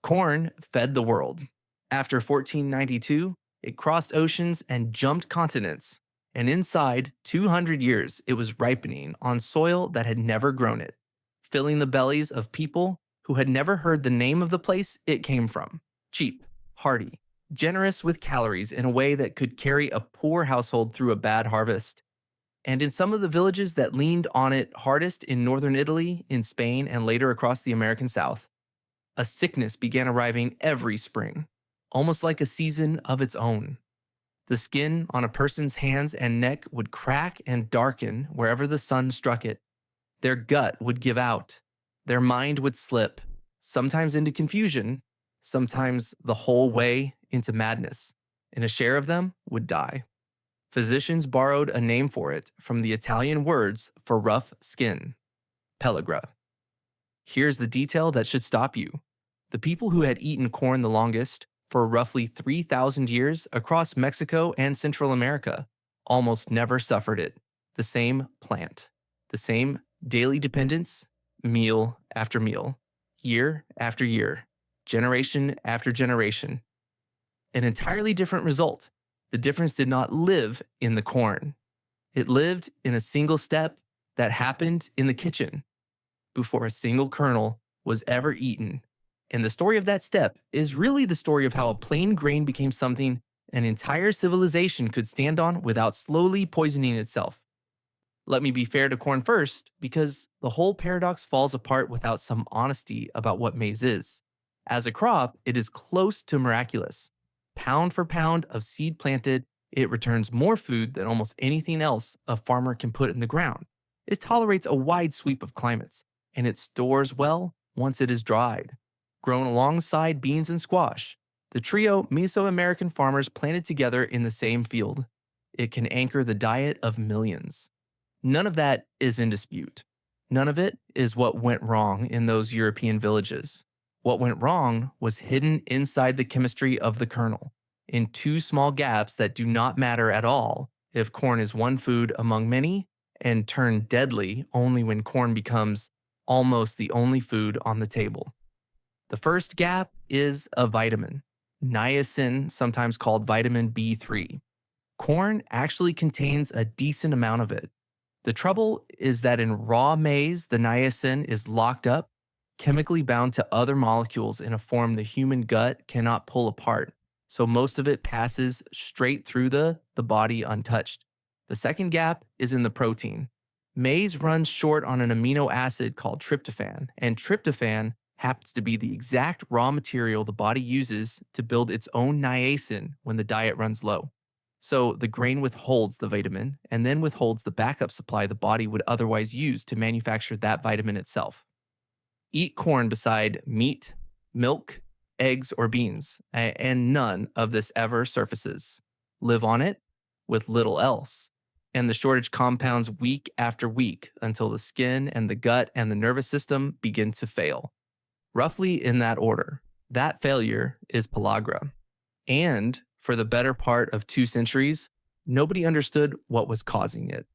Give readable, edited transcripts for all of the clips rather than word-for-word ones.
Corn fed the world. After 1492, it crossed oceans and jumped continents. And inside 200 years, it was ripening on soil that had never grown it, filling the bellies of people who had never heard the name of the place it came from. Cheap, hearty, generous with calories in a way that could carry a poor household through a bad harvest. And in some of the villages that leaned on it hardest in northern Italy, in Spain, and later across the American South, a sickness began arriving every spring, almost like a season of its own. The skin on a person's hands and neck would crack and darken wherever the sun struck it. Their gut would give out. Their mind would slip, sometimes into confusion, sometimes the whole way into madness, and a share of them would die. Physicians borrowed a name for it from the Italian words for rough skin, Pellagra. Here's the detail that should stop you. The people who had eaten corn the longest, for roughly 3,000 years across Mexico and Central America, almost never suffered it. The same plant, the same daily dependence, meal after meal, year after year, generation after generation. An entirely different result. The difference did not live in the corn. It lived in a single step that happened in the kitchen before a single kernel was ever eaten. And the story of that step is really the story of how a plain grain became something an entire civilization could stand on without slowly poisoning itself. Let me be fair to corn first, because the whole paradox falls apart without some honesty about what maize is. As a crop, it is close to miraculous. Pound for pound of seed planted, it returns more food than almost anything else a farmer can put in the ground. It tolerates a wide sweep of climates, and it stores well once it is dried. Grown alongside beans and squash, the trio Mesoamerican farmers planted together in the same field. It can anchor the diet of millions. None of that is in dispute. None of it is what went wrong in those European villages. What went wrong was hidden inside the chemistry of the kernel, in two small gaps that do not matter at all if corn is one food among many, and turn deadly only when corn becomes almost the only food on the table. The first gap is a vitamin, niacin, sometimes called vitamin B3. Corn actually contains a decent amount of it. The trouble is that in raw maize, the niacin is locked up, chemically bound to other molecules in a form the human gut cannot pull apart, so most of it passes straight through the body untouched. The second gap is in the protein. Maize runs short on an amino acid called tryptophan, and tryptophan happens to be the exact raw material the body uses to build its own niacin when the diet runs low. So the grain withholds the vitamin and then withholds the backup supply the body would otherwise use to manufacture that vitamin itself. Eat corn beside meat, milk, eggs, or beans, and none of this ever surfaces. Live on it with little else. And the shortage compounds week after week until the skin and the gut and the nervous system begin to fail. Roughly in that order. That failure is pellagra. And for the better part of 2 centuries, nobody understood what was causing it.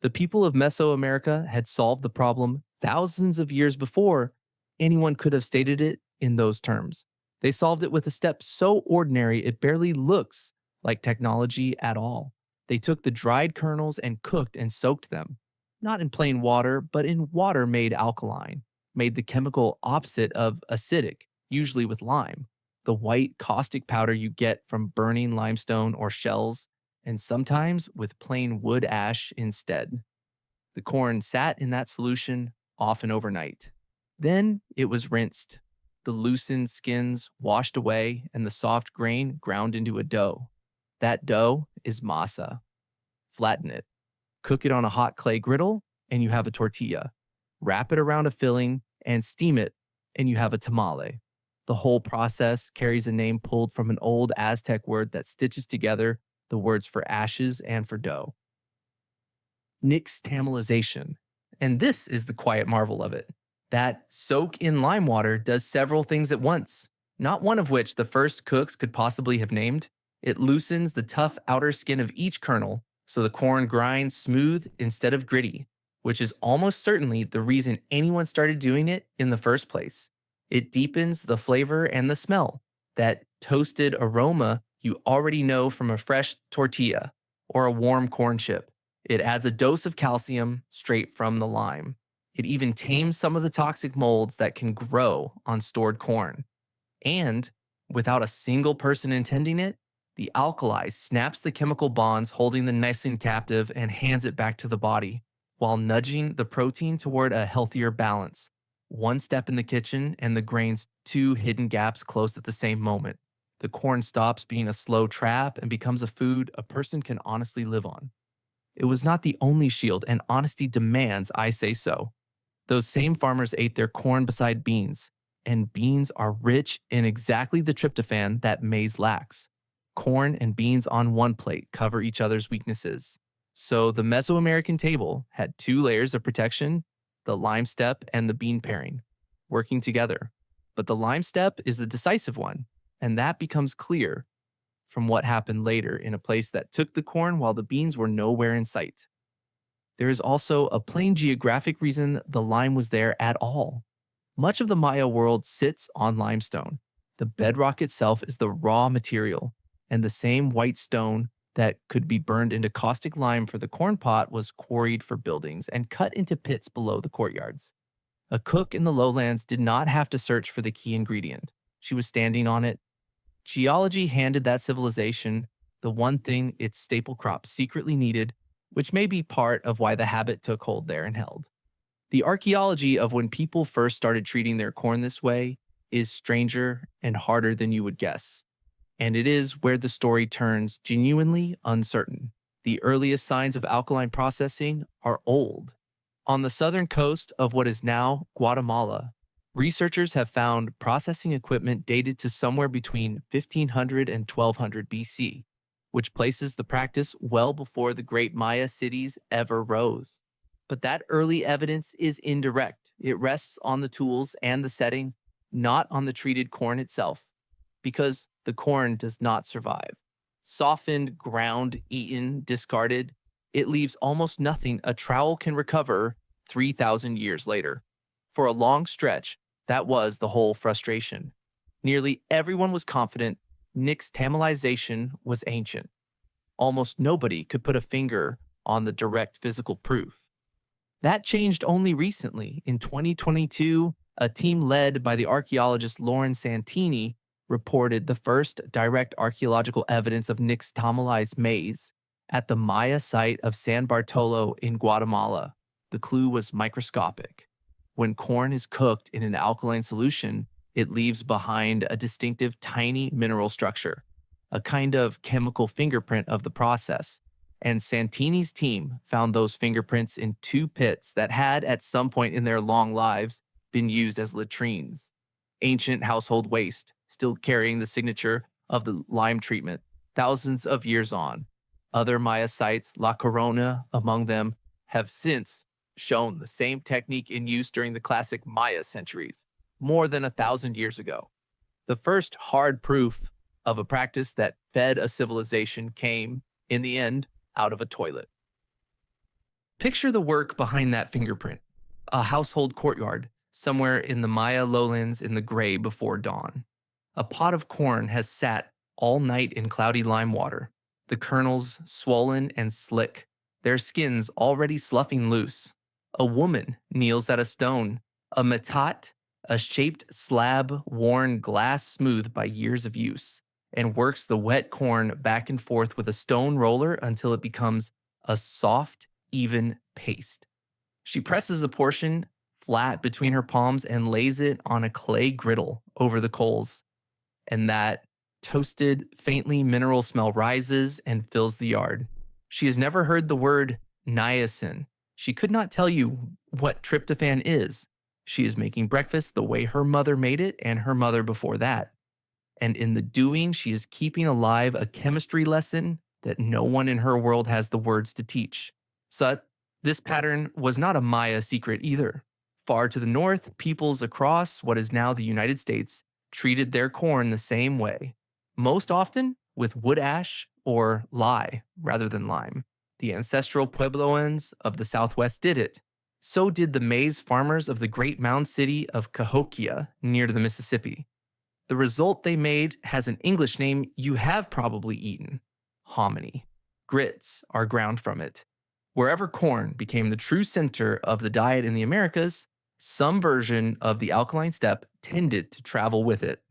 The people of Mesoamerica had solved the problem thousands of years before anyone could have stated it in those terms. They solved it with a step so ordinary it barely looks like technology at all. They took the dried kernels and cooked and soaked them, not in plain water, but in water made alkaline, made the chemical opposite of acidic, usually with lime, the white caustic powder you get from burning limestone or shells, and sometimes with plain wood ash instead. The corn sat in that solution, often overnight. Then it was rinsed, the loosened skins washed away, and the soft grain ground into a dough. That dough is masa. Flatten it. Cook it on a hot clay griddle, and you have a tortilla. Wrap it around a filling and steam it, and you have a tamale. The whole process carries a name pulled from an old Aztec word that stitches together the words for ashes and for dough. Nixtamalization. And this is the quiet marvel of it. That soak in lime water does several things at once, not one of which the first cooks could possibly have named. It loosens the tough outer skin of each kernel so the corn grinds smooth instead of gritty, which is almost certainly the reason anyone started doing it in the first place. It deepens the flavor and the smell, that toasted aroma you already know from a fresh tortilla or a warm corn chip. It adds a dose of calcium straight from the lime. It even tames some of the toxic molds that can grow on stored corn. And without a single person intending it, the alkali snaps the chemical bonds holding the niacin captive and hands it back to the body, while nudging the protein toward a healthier balance. One step in the kitchen, and the grain's two hidden gaps close at the same moment. The corn stops being a slow trap and becomes a food a person can honestly live on. It was not the only shield, and honesty demands I say so. Those same farmers ate their corn beside beans, and beans are rich in exactly the tryptophan that maize lacks. Corn and beans on one plate cover each other's weaknesses. So the Mesoamerican table had two layers of protection, the lime step and the bean pairing, working together. But the lime step is the decisive one, and that becomes clear from what happened later in a place that took the corn while the beans were nowhere in sight. There is also a plain geographic reason the lime was there at all. Much of the Maya world sits on limestone. The bedrock itself is the raw material, and the same white stone that could be burned into caustic lime for the corn pot was quarried for buildings and cut into pits below the courtyards. A cook in the lowlands did not have to search for the key ingredient. She was standing on it. Geology handed that civilization the one thing its staple crop secretly needed, which may be part of why the habit took hold there and held. The archaeology of when people first started treating their corn this way is stranger and harder than you would guess. And it is where the story turns genuinely uncertain. The earliest signs of alkaline processing are old. On the southern coast of what is now Guatemala, researchers have found processing equipment dated to somewhere between 1500 and 1200 BC, which places the practice well before the great Maya cities ever rose. But that early evidence is indirect. It rests on the tools and the setting, not on the treated corn itself, because the corn does not survive. Softened, ground, eaten, discarded, it leaves almost nothing a trowel can recover 3,000 years later. For a long stretch, that was the whole frustration. Nearly everyone was confident nixtamalization was ancient. Almost nobody could put a finger on the direct physical proof. That changed only recently. In 2022, a team led by the archaeologist Lauren Santini reported the first direct archaeological evidence of nixtamalized maize at the Maya site of San Bartolo in Guatemala. The clue was microscopic. When corn is cooked in an alkaline solution, it leaves behind a distinctive tiny mineral structure, a kind of chemical fingerprint of the process. And Santini's team found those fingerprints in two pits that had, at some point in their long lives, been used as latrines. Ancient household waste, still carrying the signature of the lime treatment, thousands of years on. Other Maya sites, La Corona among them, have since shown the same technique in use during the classic Maya centuries, more than 1,000 years ago. The first hard proof of a practice that fed a civilization came, in the end, out of a toilet. Picture the work behind that fingerprint. A household courtyard, somewhere in the Maya lowlands in the gray before dawn. A pot of corn has sat all night in cloudy lime water, the kernels swollen and slick, their skins already sloughing loose. A woman kneels at a stone, a matat, a shaped slab worn glass smooth by years of use, and works the wet corn back and forth with a stone roller until it becomes a soft, even paste. She presses a portion flat between her palms and lays it on a clay griddle over the coals. And that toasted, faintly mineral smell rises and fills the yard. She has never heard the word niacin. She could not tell you what tryptophan is. She is making breakfast the way her mother made it and her mother before that. And in the doing, she is keeping alive a chemistry lesson that no one in her world has the words to teach. So this pattern was not a Maya secret either. Far to the north, peoples across what is now the United States treated their corn the same way, most often with wood ash or lye rather than lime. The ancestral Puebloans of the Southwest did it. So did the maize farmers of the great mound city of Cahokia near the Mississippi. The result they made has an English name you have probably eaten: hominy. Grits are ground from it. Wherever corn became the true center of the diet in the Americas, some version of the alkaline steppe tended to travel with it.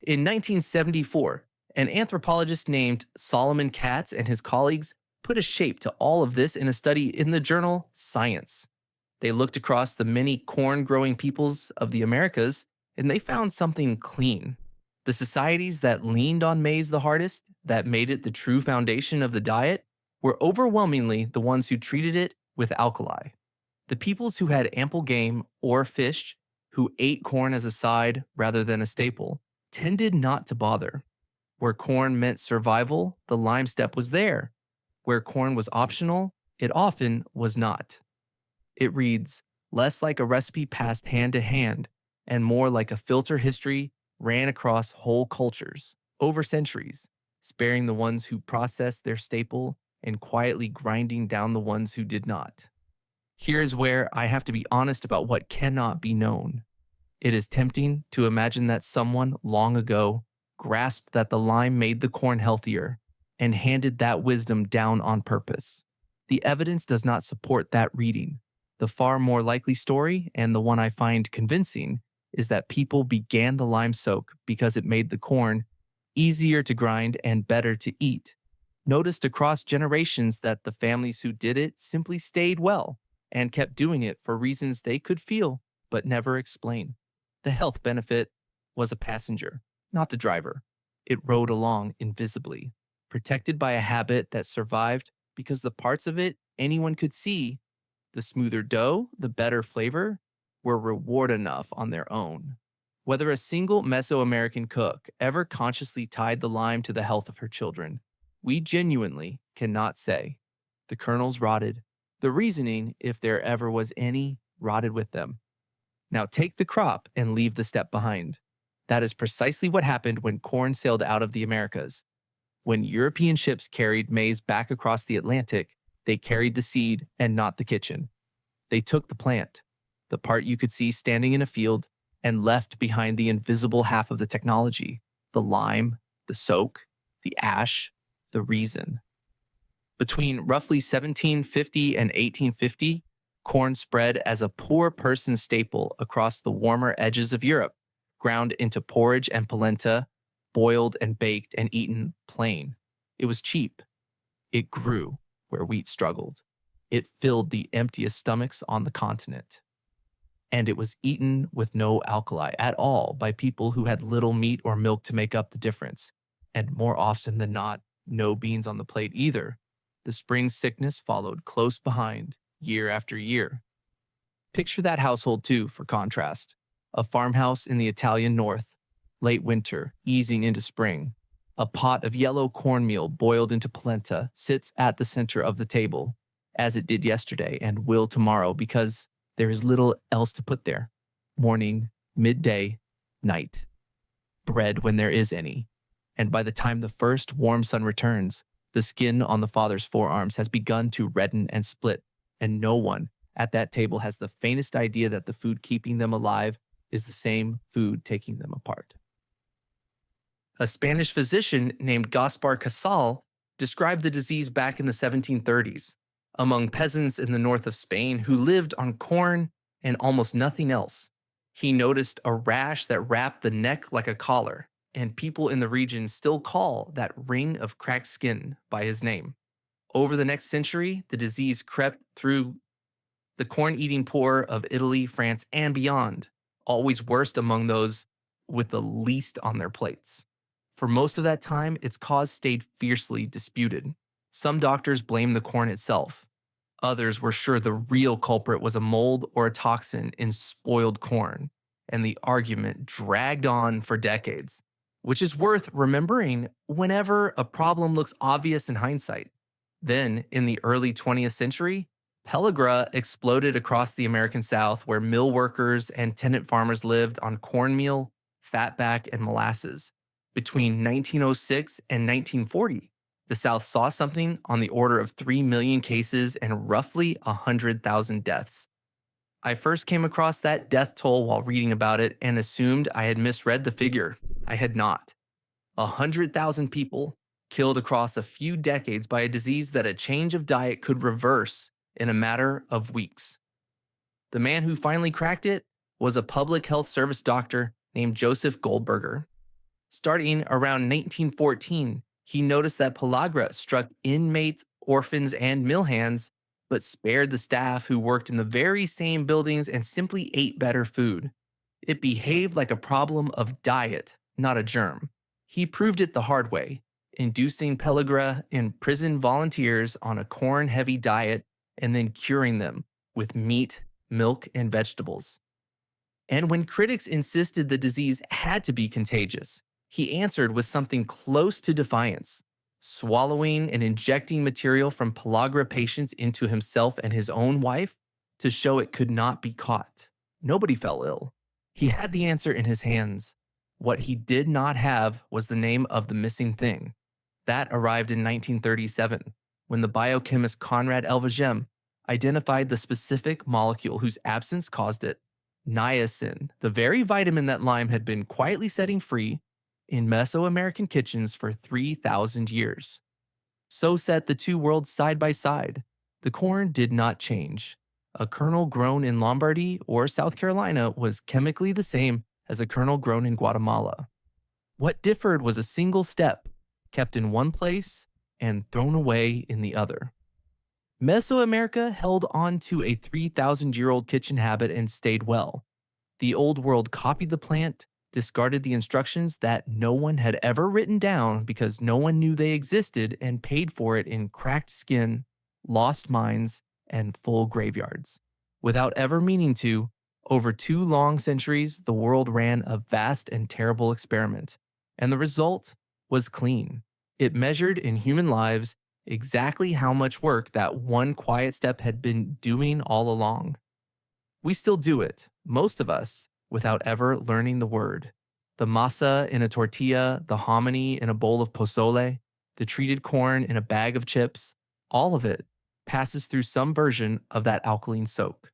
In 1974, an anthropologist named Solomon Katz and his colleagues put a shape to all of this in a study in the journal Science. They looked across the many corn growing peoples of the Americas and they found something clean. The societies that leaned on maize the hardest, that made it the true foundation of the diet, were overwhelmingly the ones who treated it with alkali. The peoples who had ample game or fish, who ate corn as a side rather than a staple, tended not to bother. Where corn meant survival, the lime steppe was there. Where corn was optional, it often was not. It reads, less like a recipe passed hand to hand, and more like a filter history ran across whole cultures, over centuries, sparing the ones who processed their staple and quietly grinding down the ones who did not. Here's where I have to be honest about what cannot be known. It is tempting to imagine that someone long ago grasped that the lime made the corn healthier and handed that wisdom down on purpose. The evidence does not support that reading. The far more likely story, and the one I find convincing, is that people began the lime soak because it made the corn easier to grind and better to eat. Noticed across generations that the families who did it simply stayed well and kept doing it for reasons they could feel but never explain. The health benefit was a passenger, not the driver. It rode along invisibly, protected by a habit that survived because the parts of it anyone could see, the smoother dough, the better flavor, were reward enough on their own. Whether a single Mesoamerican cook ever consciously tied the lime to the health of her children, we genuinely cannot say. The kernels rotted. The reasoning, if there ever was any, rotted with them. Now take the crop and leave the steppe behind. That is precisely what happened when corn sailed out of the Americas. When European ships carried maize back across the Atlantic, they carried the seed and not the kitchen. They took the plant, the part you could see standing in a field, and left behind the invisible half of the technology, the lime, the soak, the ash, the reason. Between roughly 1750 and 1850, corn spread as a poor person's staple across the warmer edges of Europe, ground into porridge and polenta, boiled and baked and eaten plain. It was cheap. It grew where wheat struggled. It filled the emptiest stomachs on the continent. And it was eaten with no alkali at all by people who had little meat or milk to make up the difference. And more often than not, no beans on the plate either. The spring sickness followed close behind, year after year. Picture that household too, for contrast. A farmhouse in the Italian north, late winter, easing into spring. A pot of yellow cornmeal boiled into polenta sits at the center of the table, as it did yesterday and will tomorrow, because there is little else to put there. Morning, midday, night. Bread when there is any. And by the time the first warm sun returns, the skin on the father's forearms has begun to redden and split, and no one at that table has the faintest idea that the food keeping them alive is the same food taking them apart. A Spanish physician named Gaspar Casal described the disease back in the 1730s among peasants in the north of Spain who lived on corn and almost nothing else. He noticed a rash that wrapped the neck like a collar, and people in the region still call that ring of cracked skin by his name. Over the next century, the disease crept through the corn-eating poor of Italy, France, and beyond, always worst among those with the least on their plates. For most of that time, its cause stayed fiercely disputed. Some doctors blamed the corn itself. Others were sure the real culprit was a mold or a toxin in spoiled corn, and the argument dragged on for decades, which is worth remembering whenever a problem looks obvious in hindsight. Then, in the early 20th century, Pellagra exploded across the American South, where mill workers and tenant farmers lived on cornmeal, fatback, and molasses. Between 1906 and 1940, The South saw something on the order of 3 million cases and roughly 100,000 deaths. I first came across that death toll while reading about it and assumed I had misread the figure. I had not. 100,000 people killed across a few decades by a disease that a change of diet could reverse in a matter of weeks. The man who finally cracked it was a public health service doctor named Joseph Goldberger. Starting around 1914, he noticed that pellagra struck inmates, orphans, and mill hands, but spared the staff who worked in the very same buildings and simply ate better food. It behaved like a problem of diet, not a germ. He proved it the hard way, inducing pellagra in prison volunteers on a corn-heavy diet and then curing them with meat, milk, and vegetables. And when critics insisted the disease had to be contagious, he answered with something close to defiance, swallowing and injecting material from pellagra patients into himself and his own wife to show it could not be caught. Nobody fell ill. He had the answer in his hands. What he did not have was the name of the missing thing. That arrived in 1937, when the biochemist Conrad Elvehjem identified the specific molecule whose absence caused it: niacin, the very vitamin that lime had been quietly setting free in Mesoamerican kitchens for 3,000 years. So set the two worlds side by side. The corn did not change. A kernel grown in Lombardy or South Carolina was chemically the same as a kernel grown in Guatemala. What differed was a single step, kept in one place and thrown away in the other. Mesoamerica held on to a 3,000-year-old kitchen habit and stayed well. The Old World copied the plant, discarded the instructions that no one had ever written down because no one knew they existed, and paid for it in cracked skin, lost minds, and full graveyards. Without ever meaning to, over 2 long centuries, the world ran a vast and terrible experiment, and the result was clean. It measured in human lives exactly how much work that one quiet step had been doing all along. We still do it, most of us, without ever learning the word. The masa in a tortilla, the hominy in a bowl of pozole, the treated corn in a bag of chips, all of it passes through some version of that alkaline soak.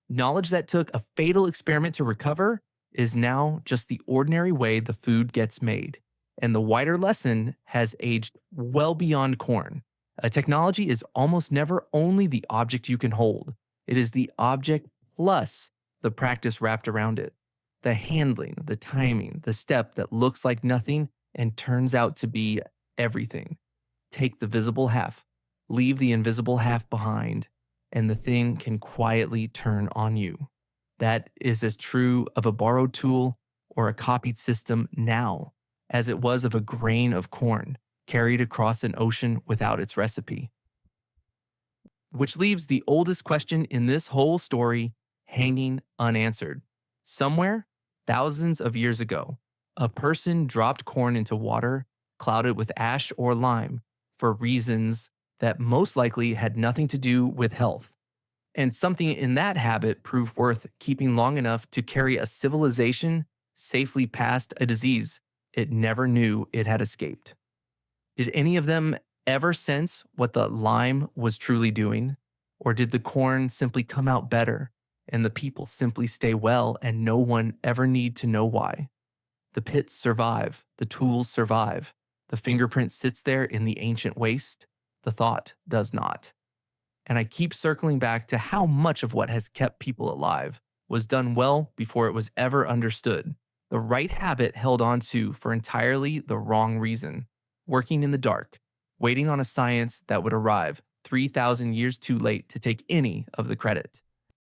Knowledge that took a fatal experiment to recover is now just the ordinary way the food gets made. And the wider lesson has aged well beyond corn. A technology is almost never only the object you can hold. It is the object plus the practice wrapped around it. The handling, the timing, the step that looks like nothing and turns out to be everything. Take the visible half, leave the invisible half behind, and the thing can quietly turn on you. That is as true of a borrowed tool or a copied system now as it was of a grain of corn carried across an ocean without its recipe. Which leaves the oldest question in this whole story hanging unanswered. Somewhere, thousands of years ago, a person dropped corn into water, clouded with ash or lime, for reasons that most likely had nothing to do with health. And something in that habit proved worth keeping long enough to carry a civilization safely past a disease it never knew it had escaped. Did any of them ever sense what the lime was truly doing? Or did the corn simply come out better and the people simply stay well and no one ever need to know why? The pits survive, the tools survive, the fingerprint sits there in the ancient waste, the thought does not. And I keep circling back to how much of what has kept people alive was done well before it was ever understood. The right habit held on to for entirely the wrong reason, working in the dark, waiting on a science that would arrive 3,000 years too late to take any of the credit.